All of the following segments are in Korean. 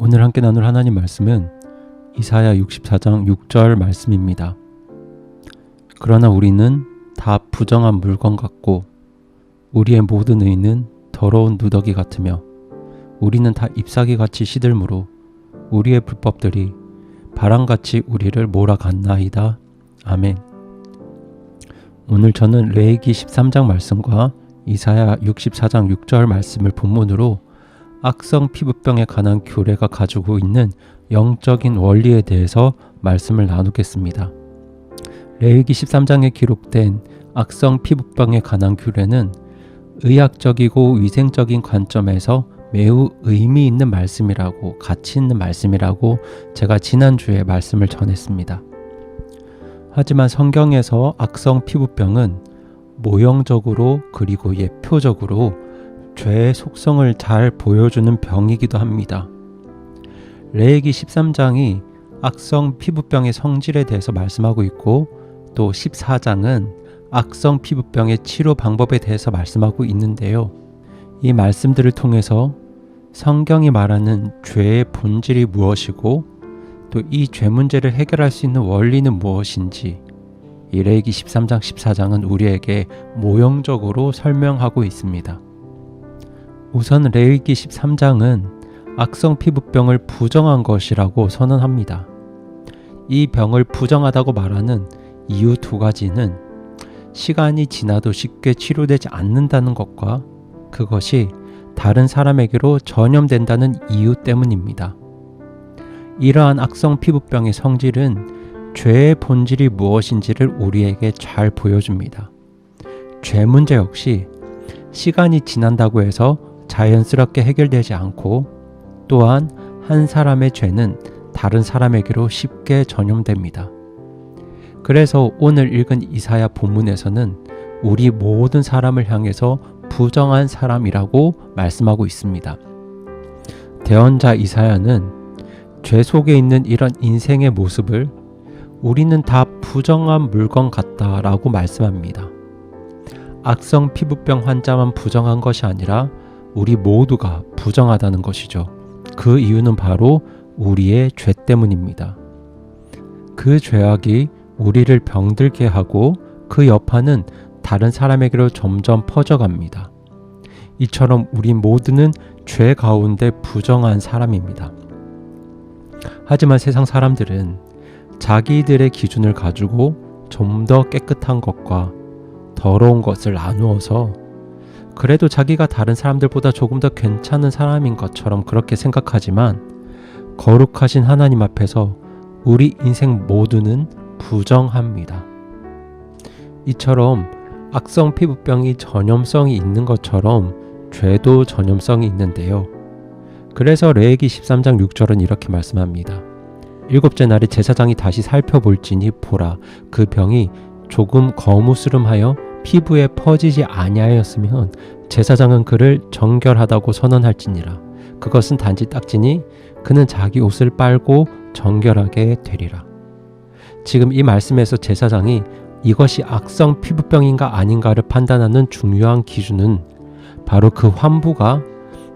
오늘 함께 나눌 하나님 말씀은 이사야 64장 6절 말씀입니다. 그러나 우리는 다 부정한 물건 같고 우리의 모든 의는 더러운 누더기 같으며 우리는 다 잎사귀같이 시들므로 우리의 불법들이 바람같이 우리를 몰아갔나이다. 아멘. 오늘 저는 레위기 13장 말씀과 이사야 64장 6절 말씀을 본문으로 악성 피부병에 관한 규례가 가지고 있는 영적인 원리에 대해서 말씀을 나누겠습니다. 레위기 13장에 기록된 악성 피부병에 관한 규례는 의학적이고 위생적인 관점에서 매우 의미 있는 말씀이라고, 가치 있는 말씀이라고 제가 지난주에 말씀을 전했습니다. 하지만 성경에서 악성 피부병은 모형적으로 그리고 예표적으로 죄의 속성을 잘 보여주는 병이기도 합니다. 레위기 13장이 악성 피부병의 성질에 대해서 말씀하고 있고 또 14장은 악성 피부병의 치료 방법에 대해서 말씀하고 있는데요. 이 말씀들을 통해서 성경이 말하는 죄의 본질이 무엇이고 또 이 죄 문제를 해결할 수 있는 원리는 무엇인지 이 레위기 13장 14장은 우리에게 모형적으로 설명하고 있습니다. 우선 레위기 13장은 악성 피부병을 부정한 것이라고 선언합니다. 이 병을 부정하다고 말하는 이유 두 가지는 시간이 지나도 쉽게 치료되지 않는다는 것과 그것이 다른 사람에게로 전염된다는 이유 때문입니다. 이러한 악성 피부병의 성질은 죄의 본질이 무엇인지를 우리에게 잘 보여줍니다. 죄 문제 역시 시간이 지난다고 해서 자연스럽게 해결되지 않고 또한 한 사람의 죄는 다른 사람에게로 쉽게 전염됩니다. 그래서 오늘 읽은 이사야 본문에서는 우리 모든 사람을 향해서 부정한 사람이라고 말씀하고 있습니다. 대언자 이사야는 죄 속에 있는 이런 인생의 모습을 우리는 다 부정한 물건 같다라고 말씀합니다. 악성 피부병 환자만 부정한 것이 아니라 우리 모두가 부정하다는 것이죠. 그 이유는 바로 우리의 죄 때문입니다. 그 죄악이 우리를 병들게 하고 그 여파는 다른 사람에게로 점점 퍼져갑니다. 이처럼 우리 모두는 죄 가운데 부정한 사람입니다. 하지만 세상 사람들은 자기들의 기준을 가지고 좀 더 깨끗한 것과 더러운 것을 나누어서 그래도 자기가 다른 사람들보다 조금 더 괜찮은 사람인 것처럼 그렇게 생각하지만 거룩하신 하나님 앞에서 우리 인생 모두는 부정합니다. 이처럼 악성 피부병이 전염성이 있는 것처럼 죄도 전염성이 있는데요. 그래서 레위기 13장 6절은 이렇게 말씀합니다. 일곱째 날에 제사장이 다시 살펴볼지니 보라 그 병이 조금 거무스름하여 피부에 퍼지지 아니하였으면 제사장은 그를 정결하다고 선언할지니라. 그것은 단지 딱지니 그는 자기 옷을 빨고 정결하게 되리라. 지금 이 말씀에서 제사장이 이것이 악성 피부병인가 아닌가를 판단하는 중요한 기준은 바로 그 환부가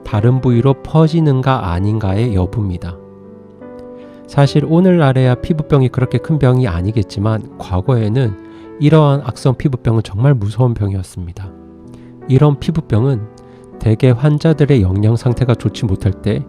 다른 부위로 퍼지는가 아닌가의 여부입니다. 사실 오늘날에야 피부병이 그렇게 큰 병이 아니겠지만 과거에는 이러한 악성 피부병은 정말 무서운 병이었습니다. 이런 피부병은 대개 환자들의 영양 상태가 좋지 못할 때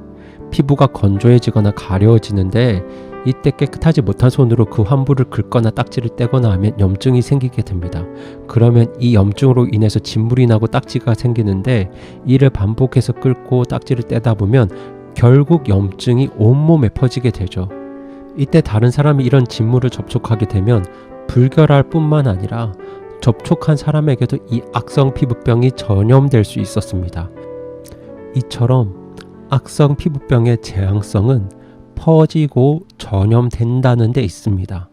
피부가 건조해지거나 가려워지는데 이때 깨끗하지 못한 손으로 그 환부를 긁거나 딱지를 떼거나 하면 염증이 생기게 됩니다. 그러면 이 염증으로 인해서 진물이 나고 딱지가 생기는데 이를 반복해서 긁고 딱지를 떼다 보면 결국 염증이 온몸에 퍼지게 되죠. 이때 다른 사람이 이런 진물을 접촉하게 되면 불결할 뿐만 아니라 접촉한 사람에게도 이 악성 피부병이 전염될 수 있었습니다. 이처럼 악성 피부병의 재앙성은 퍼지고 전염된다는 데 있습니다.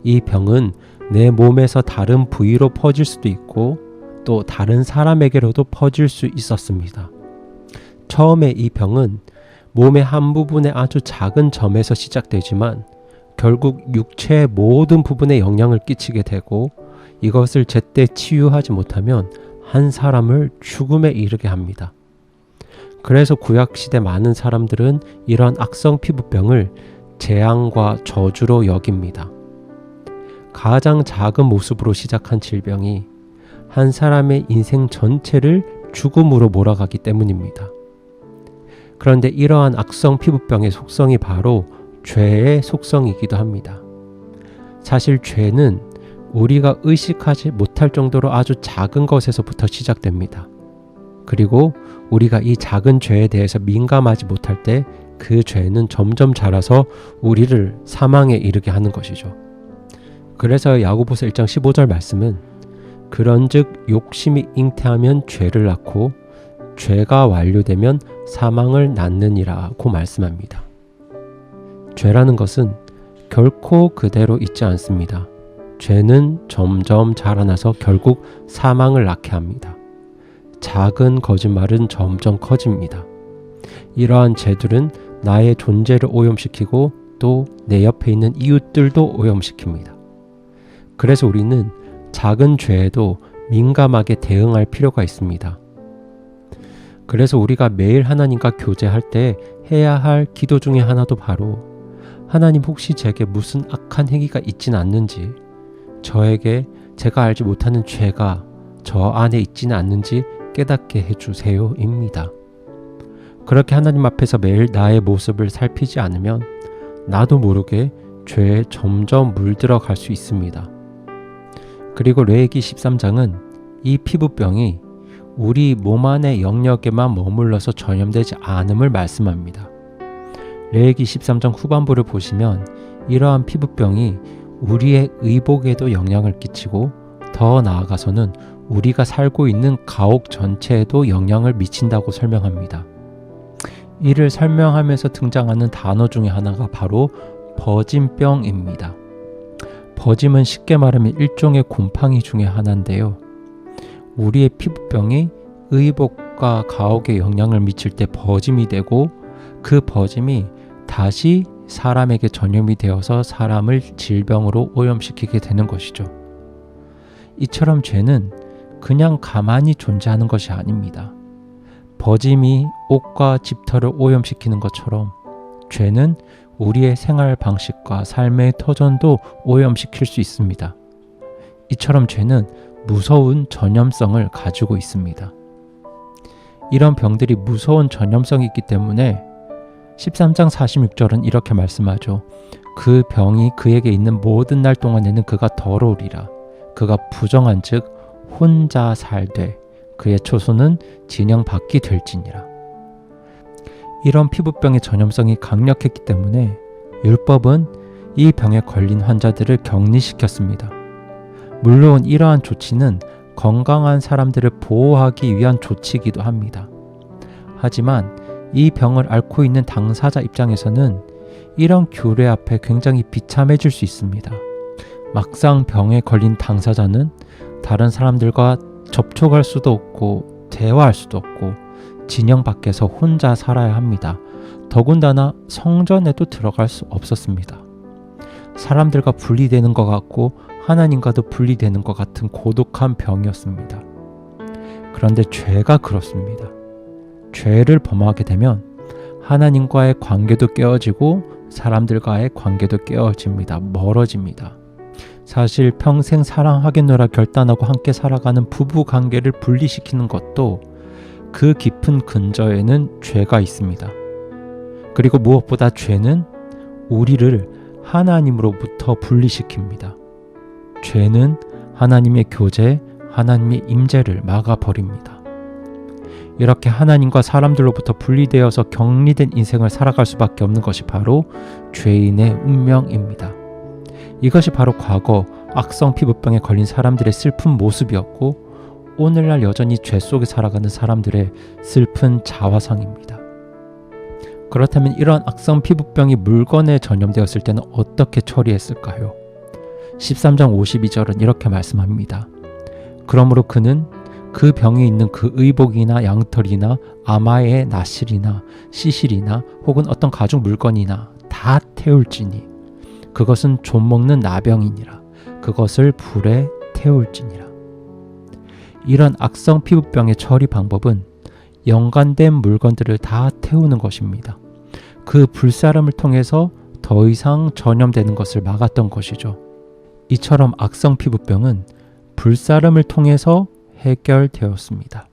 이 병은 내 몸에서 다른 부위로 퍼질 수도 있고 또 다른 사람에게로도 퍼질 수 있었습니다. 처음에 이 병은 몸의 한 부분의 아주 작은 점에서 시작되지만 결국 육체의 모든 부분에 영향을 끼치게 되고 이것을 제때 치유하지 못하면 한 사람을 죽음에 이르게 합니다. 그래서 구약시대 많은 사람들은 이런 악성 피부병을 재앙과 저주로 여깁니다. 가장 작은 모습으로 시작한 질병이 한 사람의 인생 전체를 죽음으로 몰아가기 때문입니다. 그런데 이러한 악성 피부병의 속성이 바로 죄의 속성이기도 합니다. 사실 죄는 우리가 의식하지 못할 정도로 아주 작은 것에서부터 시작됩니다. 그리고 우리가 이 작은 죄에 대해서 민감하지 못할 때 그 죄는 점점 자라서 우리를 사망에 이르게 하는 것이죠. 그래서 야고보서 1장 15절 말씀은 그런즉 욕심이 잉태하면 죄를 낳고 죄가 완료되면 사망을 낳느니라고 말씀합니다. 죄라는 것은 결코 그대로 있지 않습니다. 죄는 점점 자라나서 결국 사망을 낳게 합니다. 작은 거짓말은 점점 커집니다. 이러한 죄들은 나의 존재를 오염시키고 또 내 옆에 있는 이웃들도 오염시킵니다. 그래서 우리는 작은 죄에도 민감하게 대응할 필요가 있습니다. 그래서 우리가 매일 하나님과 교제할 때 해야 할 기도 중에 하나도 바로 하나님 혹시 제게 무슨 악한 행위가 있진 않는지, 저에게 제가 알지 못하는 죄가 저 안에 있지는 않는지 깨닫게 해주세요 입니다. 그렇게 하나님 앞에서 매일 나의 모습을 살피지 않으면 나도 모르게 죄에 점점 물들어 갈 수 있습니다. 그리고 레위기 13장은 이 피부병이 우리 몸 안의 영역에만 머물러서 전염되지 않음을 말씀합니다. 레위기 13장 후반부를 보시면 이러한 피부병이 우리의 의복에도 영향을 끼치고 더 나아가서는 우리가 살고 있는 가옥 전체에도 영향을 미친다고 설명합니다. 이를 설명하면서 등장하는 단어 중에 하나가 바로 버짐병입니다. 버짐은 쉽게 말하면 일종의 곰팡이 중에 하나인데요. 우리의 피부병이 의복과 가옥에 영향을 미칠 때 버짐이 되고 그 버짐이 다시 사람에게 전염이 되어서 사람을 질병으로 오염시키게 되는 것이죠. 이처럼 죄는 그냥 가만히 존재하는 것이 아닙니다. 버짐이 옷과 집터를 오염시키는 것처럼 죄는 우리의 생활 방식과 삶의 터전도 오염시킬 수 있습니다. 이처럼 죄는 무서운 전염성을 가지고 있습니다. 이런 병들이 무서운 전염성이 있기 때문에 13장 46절은 이렇게 말씀하죠. 그 병이 그에게 있는 모든 날 동안에는 그가 더러우리라. 그가 부정한 즉 혼자 살되 그의 초소는 진영 밖이 될지니라. 이런 피부병의 전염성이 강력했기 때문에 율법은 이 병에 걸린 환자들을 격리시켰습니다. 물론 이러한 조치는 건강한 사람들을 보호하기 위한 조치이기도 합니다. 하지만 이 병을 앓고 있는 당사자 입장에서는 이런 규례 앞에 굉장히 비참해질 수 있습니다. 막상 병에 걸린 당사자는 다른 사람들과 접촉할 수도 없고 대화할 수도 없고 진영 밖에서 혼자 살아야 합니다. 더군다나 성전에도 들어갈 수 없었습니다. 사람들과 분리되는 것 같고 하나님과도 분리되는 것 같은 고독한 병이었습니다. 그런데 죄가 그렇습니다. 죄를 범하게 되면 하나님과의 관계도 깨어지고 사람들과의 관계도 깨어집니다. 멀어집니다. 사실 평생 사랑하겠노라 결단하고 함께 살아가는 부부 관계를 분리시키는 것도 그 깊은 근저에는 죄가 있습니다. 그리고 무엇보다 죄는 우리를 하나님으로부터 분리시킵니다. 죄는 하나님의 교제, 하나님의 임재를 막아버립니다. 이렇게 하나님과 사람들로부터 분리되어서 격리된 인생을 살아갈 수밖에 없는 것이 바로 죄인의 운명입니다. 이것이 바로 과거 악성 피부병에 걸린 사람들의 슬픈 모습이었고 오늘날 여전히 죄 속에 살아가는 사람들의 슬픈 자화상입니다. 그렇다면 이러한 악성 피부병이 물건에 전염되었을 때는 어떻게 처리했을까요? 13장 52절은 이렇게 말씀합니다. 그러므로 그는 그 병이 있는 그 의복이나 양털이나 아마의 나실이나 시실이나 혹은 어떤 가죽 물건이나 다 태울지니 그것은 좀먹는 나병이니라. 그것을 불에 태울지니라. 이런 악성 피부병의 처리 방법은 연관된 물건들을 다 태우는 것입니다. 그 불사름을 통해서 더 이상 전염되는 것을 막았던 것이죠. 이처럼 악성 피부병은 불사름을 통해서 해결되었습니다.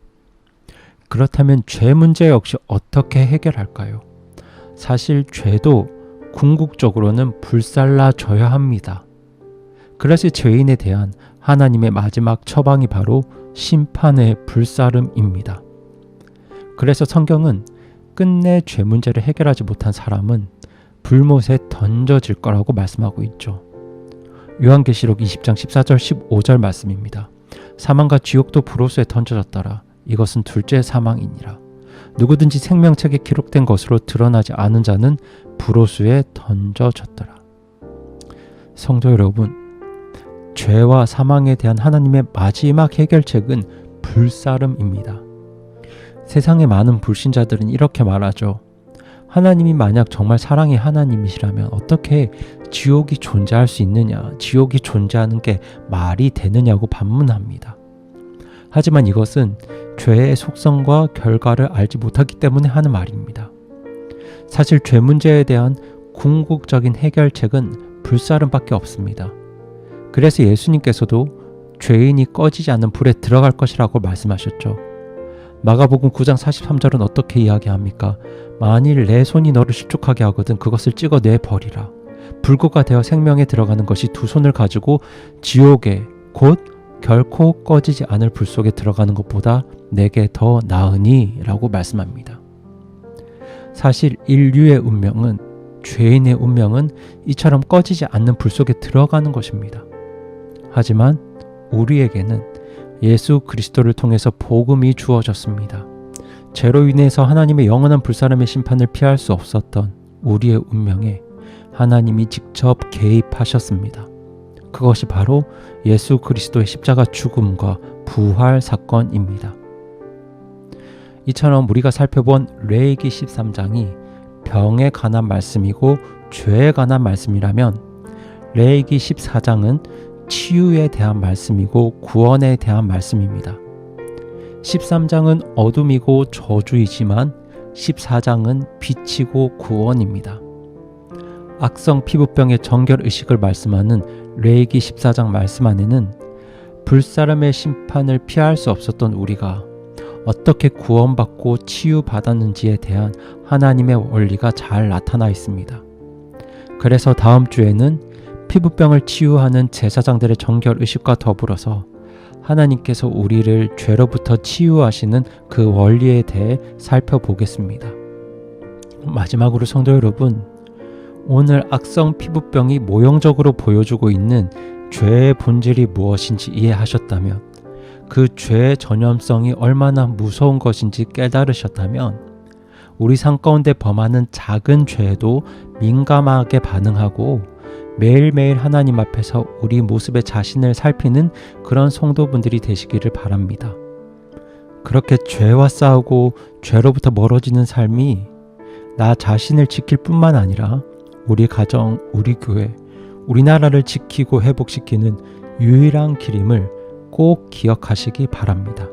그렇다면 죄 문제 역시 어떻게 해결할까요? 사실 죄도 궁극적으로는 불살라져야 합니다. 그래서 죄인에 대한 하나님의 마지막 처방이 바로 심판의 불사름입니다. 그래서 성경은 끝내 죄 문제를 해결하지 못한 사람은 불못에 던져질 거라고 말씀하고 있죠. 요한계시록 20장 14절 15절 말씀입니다. 사망과 지옥도 불못에 던져졌더라. 이것은 둘째 사망이니라. 누구든지 생명책에 기록된 것으로 드러나지 않은 자는 불호수에 던져졌더라. 성도 여러분, 죄와 사망에 대한 하나님의 마지막 해결책은 불사름입니다. 세상의 많은 불신자들은 이렇게 말하죠. 하나님이 만약 정말 사랑의 하나님이시라면 어떻게 지옥이 존재할 수 있느냐, 지옥이 존재하는 게 말이 되느냐고 반문합니다. 하지만 이것은 죄의 속성과 결과를 알지 못하기 때문에 하는 말입니다. 사실 죄 문제에 대한 궁극적인 해결책은 불사름밖에 없습니다. 그래서 예수님께서도 죄인이 꺼지지 않는 불에 들어갈 것이라고 말씀하셨죠. 마가복음 9장 43절은 어떻게 이야기합니까? 만일 내 손이 너를 실족하게 하거든 그것을 찍어내 버리라. 불구가 되어 생명에 들어가는 것이 두 손을 가지고 지옥에 곧 결코 꺼지지 않을 불 속에 들어가는 것보다 내게 더 나으니 라고 말씀합니다. 사실 인류의 운명은, 죄인의 운명은 이처럼 꺼지지 않는 불 속에 들어가는 것입니다. 하지만 우리에게는 예수 그리스도를 통해서 복음이 주어졌습니다. 죄로 인해서 하나님의 영원한 불사름의 심판을 피할 수 없었던 우리의 운명에 하나님이 직접 개입하셨습니다. 그것이 바로 예수 그리스도의 십자가 죽음과 부활 사건입니다. 이처럼 우리가 살펴본 레위기 13장이 병에 관한 말씀이고 죄에 관한 말씀이라면 레위기 14장은 치유에 대한 말씀이고 구원에 대한 말씀입니다. 13장은 어둠이고 저주이지만 14장은 빛이고 구원입니다. 악성 피부병의 정결의식을 말씀하는 레위기 14장 말씀 안에는 불사름의 심판을 피할 수 없었던 우리가 어떻게 구원받고 치유받았는지에 대한 하나님의 원리가 잘 나타나 있습니다. 그래서 다음 주에는 피부병을 치유하는 제사장들의 정결의식과 더불어서 하나님께서 우리를 죄로부터 치유하시는 그 원리에 대해 살펴보겠습니다. 마지막으로 성도 여러분, 오늘 악성 피부병이 모형적으로 보여주고 있는 죄의 본질이 무엇인지 이해하셨다면, 그 죄의 전염성이 얼마나 무서운 것인지 깨달으셨다면 우리 삶 가운데 범하는 작은 죄에도 민감하게 반응하고 매일매일 하나님 앞에서 우리 모습의 자신을 살피는 그런 성도분들이 되시기를 바랍니다. 그렇게 죄와 싸우고 죄로부터 멀어지는 삶이 나 자신을 지킬 뿐만 아니라 우리 가정, 우리 교회, 우리나라를 지키고 회복시키는 유일한 길임을 꼭 기억하시기 바랍니다.